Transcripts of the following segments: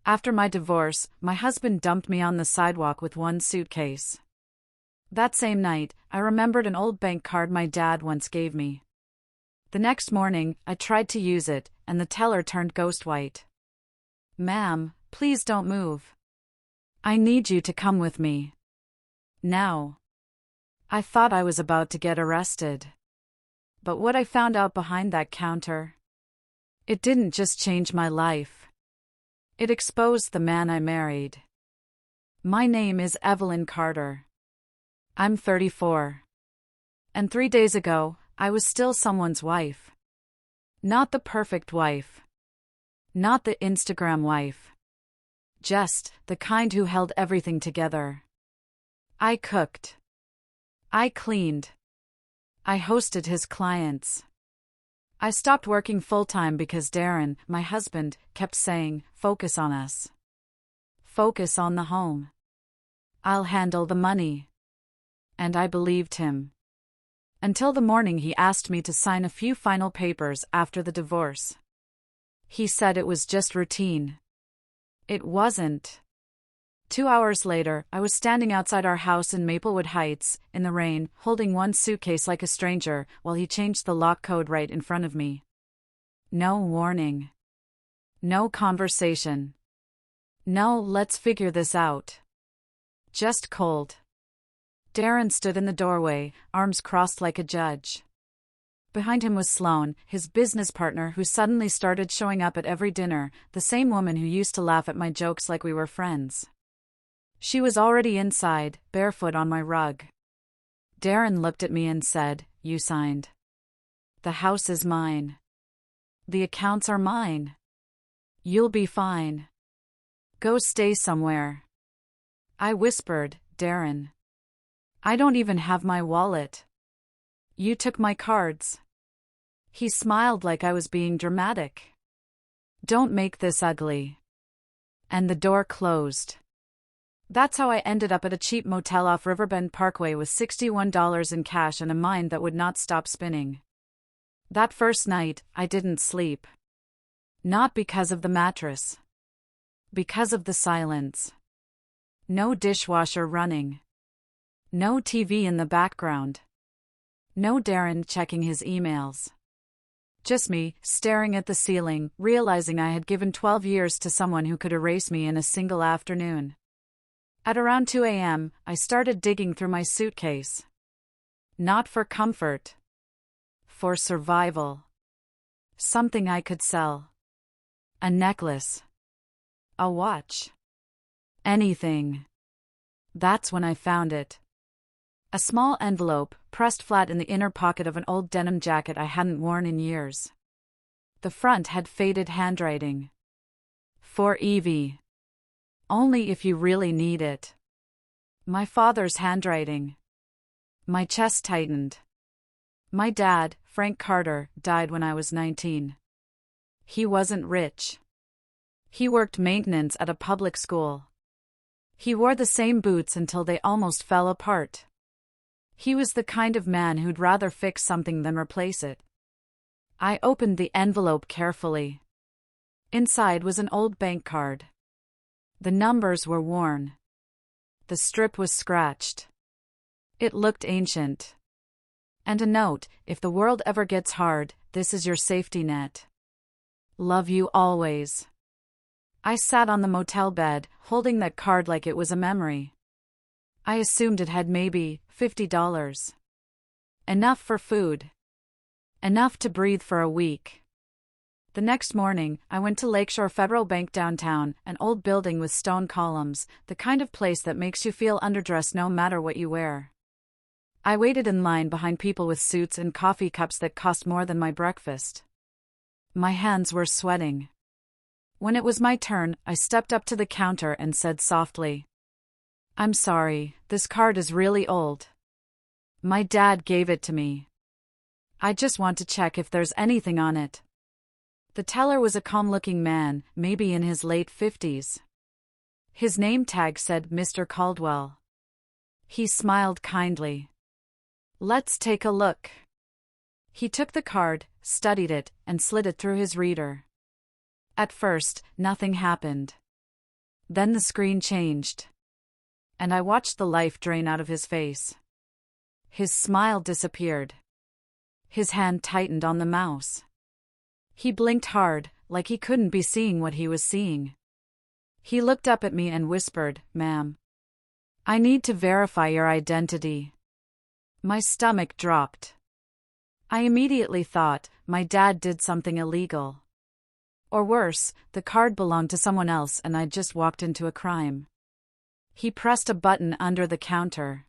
After my divorce, my husband dumped me on the sidewalk with one suitcase. That same night, I remembered an old bank card my dad once gave me. The next morning, I tried to use it, and the teller turned ghost white. "Ma'am, please don't move. I need you to come with me. Now." I thought I was about to get arrested. But what I found out behind that counter, it didn't just change my life. It exposed the man I married. My name is Evelyn Carter. I'm 34. And 3 days ago, I was still someone's wife. Not the perfect wife. Not the Instagram wife. Just the kind who held everything together. I cooked. I cleaned. I hosted his clients. I stopped working full-time because Darren, my husband, kept saying, "Focus on us. Focus on the home. I'll handle the money." And I believed him. Until the morning he asked me to sign a few final papers after the divorce. He said it was just routine. It wasn't. 2 hours later, I was standing outside our house in Maplewood Heights, in the rain, holding one suitcase like a stranger, while he changed the lock code right in front of me. No warning. No conversation. No, let's figure this out. Just cold. Darren stood in the doorway, arms crossed like a judge. Behind him was Sloane, his business partner who suddenly started showing up at every dinner, the same woman who used to laugh at my jokes like we were friends. She was already inside, barefoot on my rug. Darren looked at me and said, "You signed. The house is mine. The accounts are mine. You'll be fine. Go stay somewhere." I whispered, "Darren, I don't even have my wallet. You took my cards." He smiled like I was being dramatic. "Don't make this ugly." And the door closed. That's how I ended up at a cheap motel off Riverbend Parkway with $61 in cash and a mind that would not stop spinning. That first night, I didn't sleep. Not because of the mattress. Because of the silence. No dishwasher running. No TV in the background. No Darren checking his emails. Just me, staring at the ceiling, realizing I had given 12 years to someone who could erase me in a single afternoon. At around 2 a.m., I started digging through my suitcase. Not for comfort. For survival. Something I could sell. A necklace. A watch. Anything. That's when I found it. A small envelope, pressed flat in the inner pocket of an old denim jacket I hadn't worn in years. The front had faded handwriting. "For Evie. Only if you really need it." My father's handwriting. My chest tightened. My dad, Frank Carter, died when I was 19. He wasn't rich. He worked maintenance at a public school. He wore the same boots until they almost fell apart. He was the kind of man who'd rather fix something than replace it. I opened the envelope carefully. Inside was an old bank card. The numbers were worn. The strip was scratched. It looked ancient. And a note, "If the world ever gets hard, this is your safety net. Love you always." I sat on the motel bed, holding that card like it was a memory. I assumed it had maybe $50. Enough for food. Enough to breathe for a week. The next morning, I went to Lakeshore Federal Bank downtown, an old building with stone columns, the kind of place that makes you feel underdressed no matter what you wear. I waited in line behind people with suits and coffee cups that cost more than my breakfast. My hands were sweating. When it was my turn, I stepped up to the counter and said softly, "I'm sorry, this card is really old. My dad gave it to me. I just want to check if there's anything on it." The teller was a calm-looking man, maybe in his late 50s. His name tag said Mr. Caldwell. He smiled kindly. "Let's take a look." He took the card, studied it, and slid it through his reader. At first, nothing happened. Then the screen changed. And I watched the life drain out of his face. His smile disappeared. His hand tightened on the mouse. He blinked hard, like he couldn't be seeing what he was seeing. He looked up at me and whispered, "Ma'am, I need to verify your identity." My stomach dropped. I immediately thought, my dad did something illegal. Or worse, the card belonged to someone else and I'd just walked into a crime. He pressed a button under the counter.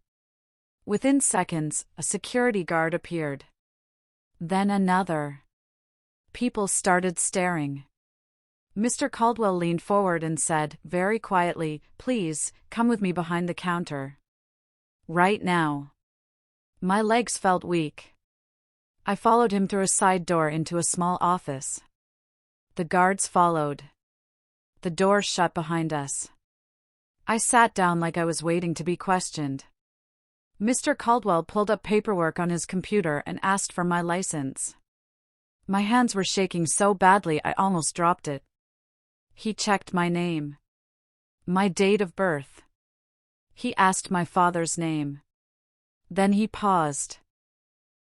Within seconds, a security guard appeared. Then another. People started staring. Mr. Caldwell leaned forward and said, very quietly, "Please, come with me behind the counter. Right now." My legs felt weak. I followed him through a side door into a small office. The guards followed. The door shut behind us. I sat down like I was waiting to be questioned. Mr. Caldwell pulled up paperwork on his computer and asked for my license. My hands were shaking so badly I almost dropped it. He checked my name. My date of birth. He asked my father's name. Then he paused.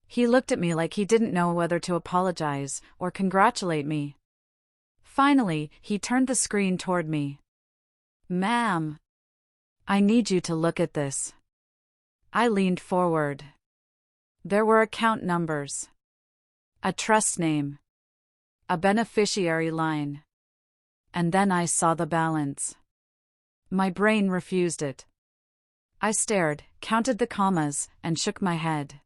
He looked at me like he didn't know whether to apologize or congratulate me. Finally, he turned the screen toward me. "Ma'am, I need you to look at this." I leaned forward. There were account numbers, a trust name, a beneficiary line. And then I saw the balance. My brain refused it. I stared, counted the commas, and shook my head.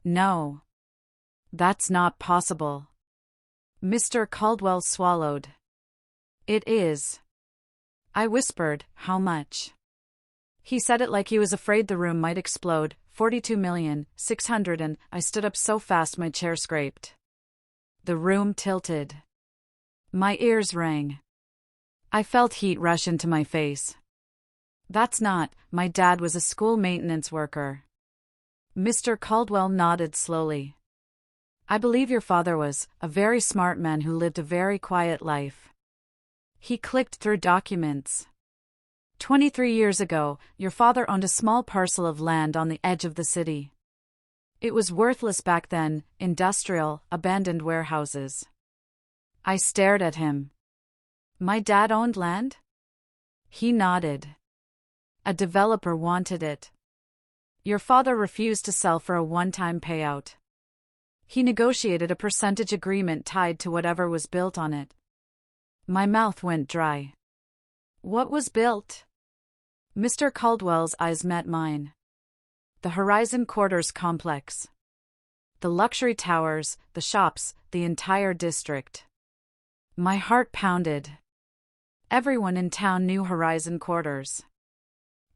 No. That's not possible. Mr. Caldwell swallowed. "It is." I whispered, "How much?" He said it like he was afraid the room might explode. 42,600,000, and I stood up so fast my chair scraped. The room tilted. My ears rang. I felt heat rush into my face. "That's not, my dad was a school maintenance worker." Mr. Caldwell nodded slowly. "I believe your father was a very smart man who lived a very quiet life." He clicked through documents. 23 years ago, your father owned a small parcel of land on the edge of the city. It was worthless back then, industrial, abandoned warehouses. I stared at him. "My dad owned land?" He nodded. "A developer wanted it. Your father refused to sell for a one-time payout. He negotiated a percentage agreement tied to whatever was built on it." My mouth went dry. "What was built?" Mr. Caldwell's eyes met mine. The Horizon Quarters complex. The luxury towers, the shops, the entire district. My heart pounded. Everyone in town knew Horizon Quarters.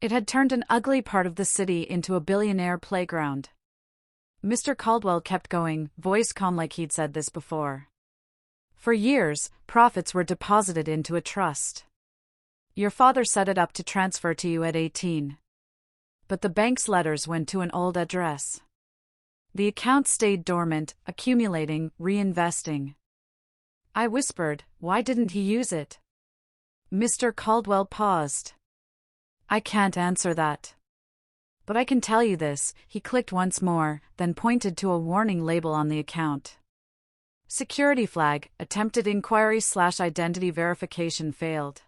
It had turned an ugly part of the city into a billionaire playground. Mr. Caldwell kept going, voice calm like he'd said this before. "For years, profits were deposited into a trust. Your father set it up to transfer to you at 18. But the bank's letters went to an old address. The account stayed dormant, accumulating, reinvesting." I whispered, "Why didn't he use it?" Mr. Caldwell paused. "I can't answer that. But I can tell you this." He clicked once more, then pointed to a warning label on the account. "Security flag, attempted inquiry/identity verification failed."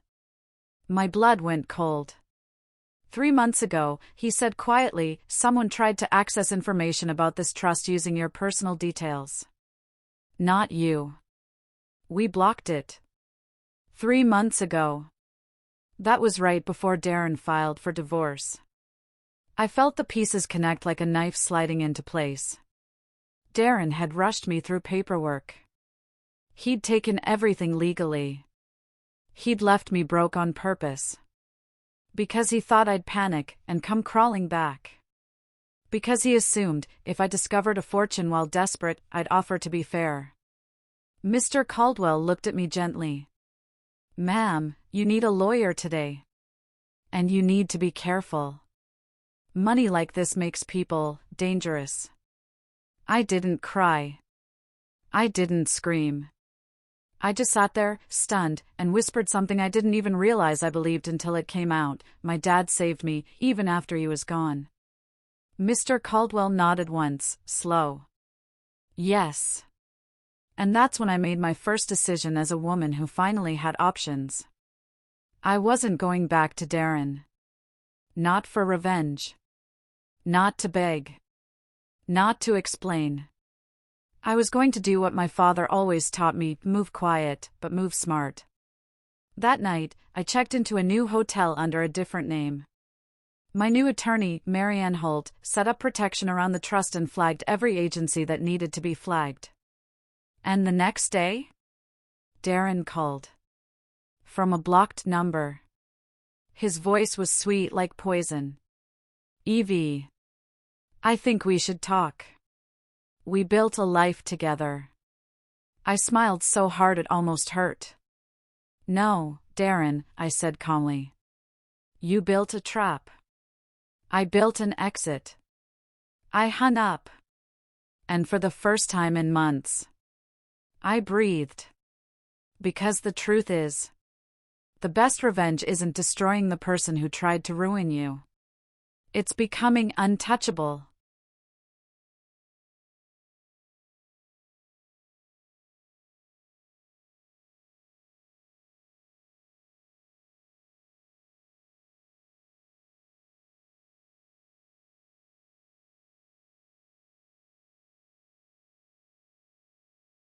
My blood went cold. 3 months ago, he said quietly, someone tried to access information about this trust using your personal details. Not you. We blocked it. 3 months ago. That was right before Darren filed for divorce. I felt the pieces connect like a knife sliding into place. Darren had rushed me through paperwork. He'd taken everything legally. He'd left me broke on purpose. Because he thought I'd panic and come crawling back. Because he assumed, if I discovered a fortune while desperate, I'd offer to be fair. Mr. Caldwell looked at me gently. "Ma'am, you need a lawyer today. And you need to be careful. Money like this makes people dangerous." I didn't cry. I didn't scream. I just sat there, stunned, and whispered something I didn't even realize I believed until it came out. My dad saved me, even after he was gone. Mr. Caldwell nodded once, slow. Yes. And that's when I made my first decision as a woman who finally had options. I wasn't going back to Darren. Not for revenge. Not to beg. Not to explain. I was going to do what my father always taught me, move quiet, but move smart. That night, I checked into a new hotel under a different name. My new attorney, Marianne Holt, set up protection around the trust and flagged every agency that needed to be flagged. And the next day? Darren called. From a blocked number. His voice was sweet like poison. Evie. I think we should talk. We built a life together. I smiled so hard it almost hurt. No, Darren, I said calmly. You built a trap. I built an exit. I hung up. And for the first time in months, I breathed. Because the truth is, the best revenge isn't destroying the person who tried to ruin you. It's becoming untouchable.